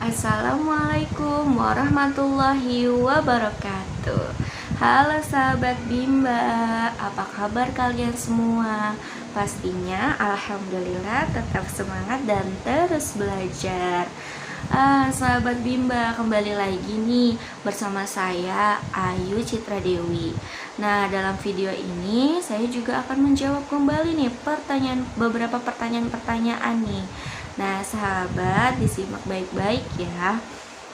Assalamualaikum warahmatullahi wabarakatuh. Halo sahabat Bimba, apa kabar kalian semua? Pastinya alhamdulillah tetap semangat dan terus belajar. Sahabat Bimba, kembali lagi nih bersama saya Ayu Citra Dewi. Nah, dalam video ini saya juga akan menjawab kembali nih beberapa pertanyaan nih. Nah, sahabat, disimak baik-baik ya.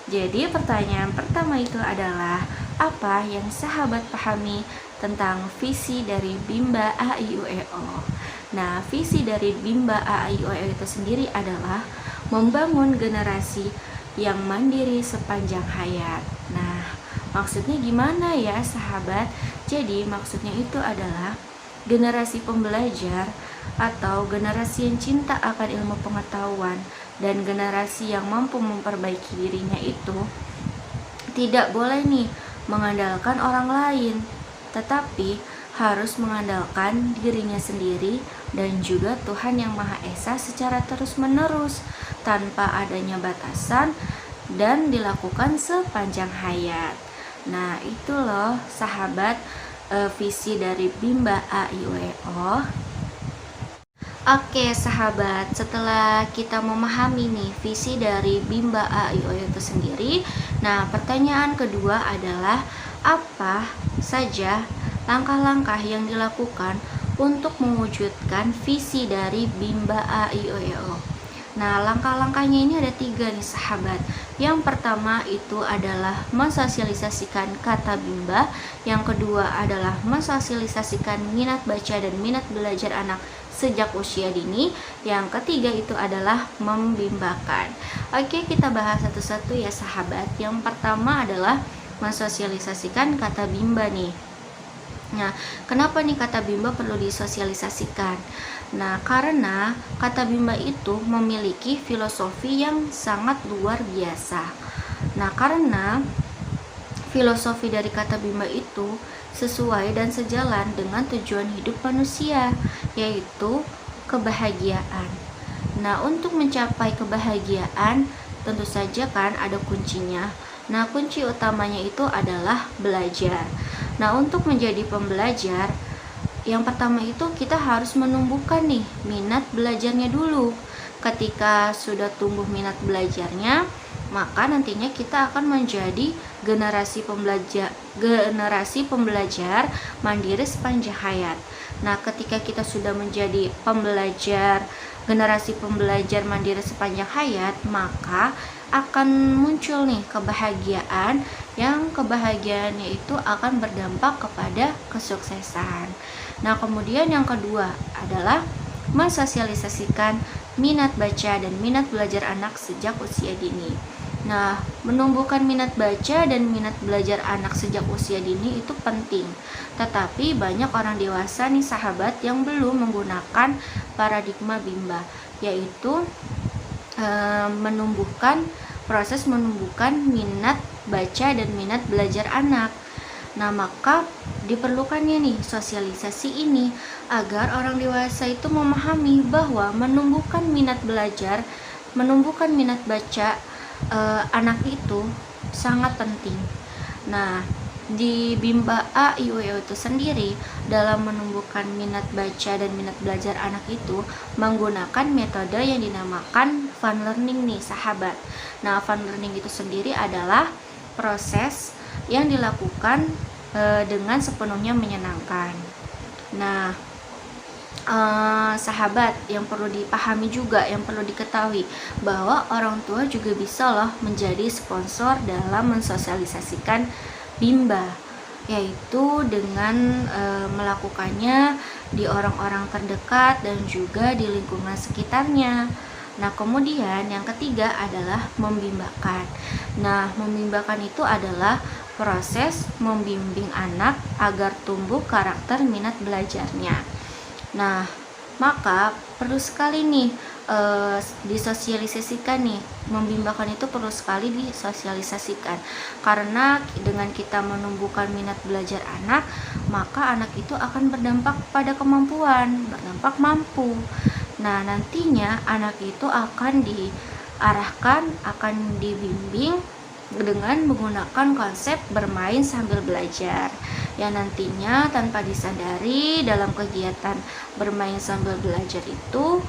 Jadi, pertanyaan pertama itu adalah apa yang sahabat pahami tentang visi dari Bimba AIUEO? Nah, visi dari Bimba AIUEO itu sendiri adalah membangun generasi yang mandiri sepanjang hayat. Nah, maksudnya gimana ya, sahabat? Jadi, maksudnya itu adalah generasi pembelajar atau generasi yang cinta akan ilmu pengetahuan dan generasi yang mampu memperbaiki dirinya itu tidak boleh nih mengandalkan orang lain, tetapi harus mengandalkan dirinya sendiri dan juga Tuhan Yang Maha Esa secara terus-menerus tanpa adanya batasan dan dilakukan sepanjang hayat. Nah, itu loh sahabat, visi dari Bimba AIUEO. Oke sahabat, setelah kita memahami nih visi dari Bimba AIUEO itu sendiri, nah pertanyaan kedua adalah apa saja langkah-langkah yang dilakukan untuk mewujudkan visi dari Bimba AIUEO. Nah, langkah-langkahnya ini ada 3 nih sahabat. Yang pertama itu adalah mensosialisasikan kata Bimba. Yang kedua adalah mensosialisasikan minat baca dan minat belajar anak sejak usia dini. Yang ketiga itu adalah membimbakan. Oke, kita bahas satu-satu ya sahabat. Yang pertama adalah mensosialisasikan kata Bimba nih. Nah, kenapa nih kata Bimba perlu disosialisasikan? Nah, karena kata Bimba itu memiliki filosofi yang sangat luar biasa. Nah, karena filosofi dari kata Bimba itu sesuai dan sejalan dengan tujuan hidup manusia, yaitu kebahagiaan. Nah, untuk mencapai kebahagiaan tentu saja kan ada kuncinya. Nah, kunci utamanya itu adalah belajar. Nah, untuk menjadi pembelajar, yang pertama itu kita harus menumbuhkan nih minat belajarnya dulu. Ketika sudah tumbuh minat belajarnya, maka nantinya kita akan menjadi generasi pembelajar mandiri sepanjang hayat. Nah, ketika kita sudah menjadi generasi pembelajar mandiri sepanjang hayat, maka akan muncul nih kebahagiaan, yang kebahagiaannya itu akan berdampak kepada kesuksesan. Nah, kemudian yang kedua adalah mensosialisasikan minat baca dan minat belajar anak sejak usia dini. Nah, menumbuhkan minat baca dan minat belajar anak sejak usia dini itu penting. Tetapi banyak orang dewasa nih sahabat yang belum menggunakan paradigma Bimba, yaitu proses menumbuhkan minat baca dan minat belajar anak. Nah, maka diperlukannya nih sosialisasi ini agar orang dewasa itu memahami bahwa menumbuhkan minat belajar, menumbuhkan minat baca anak itu sangat penting. Nah, di Bimba AIUEO itu sendiri dalam menumbuhkan minat baca dan minat belajar anak itu menggunakan metode yang dinamakan fun learning nih sahabat. Nah, fun learning itu sendiri adalah proses yang dilakukan dengan sepenuhnya menyenangkan. Nah, sahabat, yang perlu dipahami juga, yang perlu diketahui bahwa orang tua juga bisa loh menjadi sponsor dalam mensosialisasikan Bimba, yaitu dengan melakukannya di orang-orang terdekat dan juga di lingkungan sekitarnya. Nah, kemudian yang ketiga adalah membimbakan. Nah, membimbakan itu adalah proses membimbing anak agar tumbuh karakter minat belajarnya. Nah, maka perlu sekali nih disosialisasikan nih, membimbakan itu perlu sekali disosialisasikan, karena dengan kita menumbuhkan minat belajar anak, maka anak itu akan berdampak pada kemampuan, berdampak mampu. Nah, nantinya anak itu akan arahkan akan dibimbing dengan menggunakan konsep bermain sambil belajar, yang nantinya tanpa disadari dalam kegiatan bermain sambil belajar itu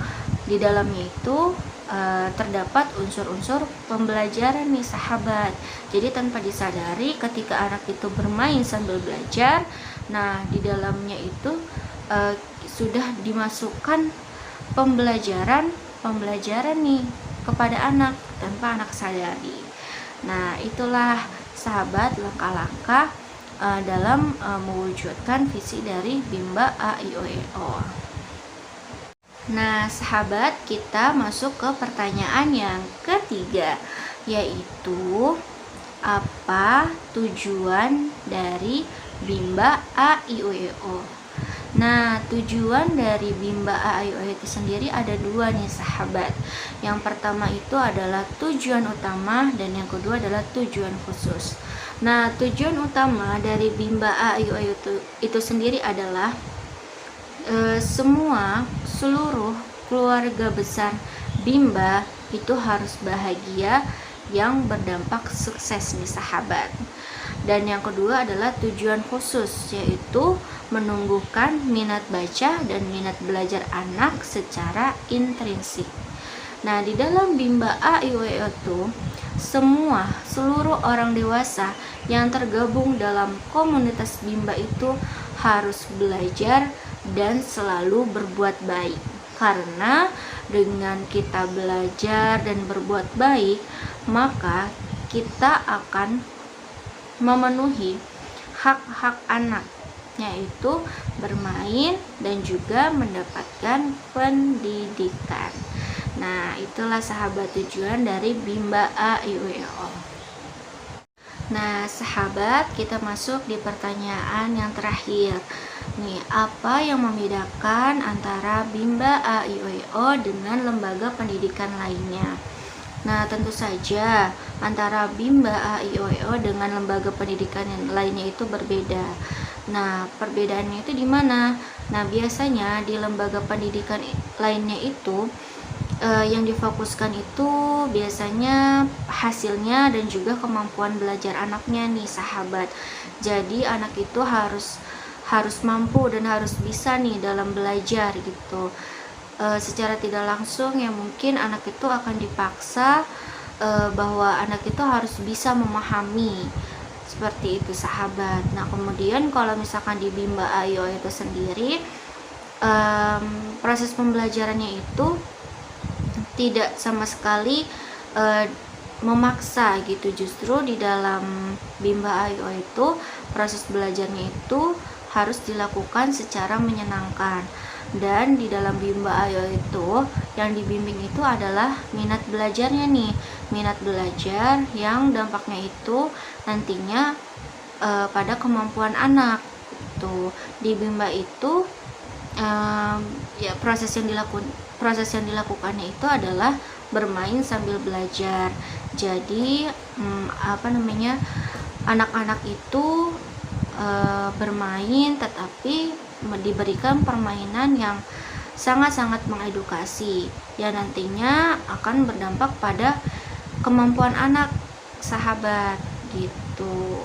di dalamnya itu terdapat unsur-unsur pembelajaran nih sahabat. Jadi tanpa disadari ketika anak itu bermain sambil belajar, nah di dalamnya itu sudah dimasukkan pembelajaran nih kepada anak tanpa anak sadari. Nah, itulah sahabat langkah-langkah dalam mewujudkan visi dari Bimba A I O E O. Nah, sahabat, kita masuk ke pertanyaan yang ketiga, yaitu apa tujuan dari Bimba A I O E O? Nah, tujuan dari Bimba A I O E O itu sendiri ada dua nih sahabat. Yang pertama itu adalah tujuan utama dan yang kedua adalah tujuan khusus. Nah, tujuan utama dari Bimba A I O E O itu sendiri adalah seluruh keluarga besar Bimba itu harus bahagia yang berdampak sukses nih sahabat. Dan yang kedua adalah tujuan khusus, yaitu menumbuhkan minat baca dan minat belajar anak secara intrinsik. Nah, di dalam Bimba A I O E O itu seluruh orang dewasa yang tergabung dalam komunitas Bimba itu harus belajar dan selalu berbuat baik. Karena dengan kita belajar dan berbuat baik, maka kita akan memenuhi hak-hak anak, yaitu bermain dan juga mendapatkan pendidikan. Nah, itulah sahabat tujuan dari Bimba A I O E O. Nah, sahabat, kita masuk di pertanyaan yang terakhir. Nih, apa yang membedakan antara Bimba A I O E O dengan lembaga pendidikan lainnya? Nah, tentu saja antara Bimba A I O E O dengan lembaga pendidikan yang lainnya itu berbeda. Nah, perbedaannya itu di mana? Nah, biasanya di lembaga pendidikan lainnya itu yang difokuskan itu biasanya hasilnya dan juga kemampuan belajar anaknya nih sahabat. Jadi anak itu harus mampu dan harus bisa nih dalam belajar gitu. Secara tidak langsung ya mungkin anak itu akan dipaksa bahwa anak itu harus bisa memahami, seperti itu sahabat. Nah, kemudian kalau misalkan di Bimba A I O itu sendiri proses pembelajarannya itu tidak sama sekali memaksa gitu. Justru di dalam Bimba A I O itu proses belajarnya itu harus dilakukan secara menyenangkan. Dan di dalam Bimba A I O itu yang dibimbing itu adalah minat belajarnya nih, minat belajar yang dampaknya itu nantinya pada kemampuan anak. Tuh di Bimba itu ya proses yang dilakukannya itu adalah bermain sambil belajar. Jadi anak-anak itu bermain tetapi diberikan permainan yang sangat-sangat mengedukasi, yang nantinya akan berdampak pada kemampuan anak sahabat gitu.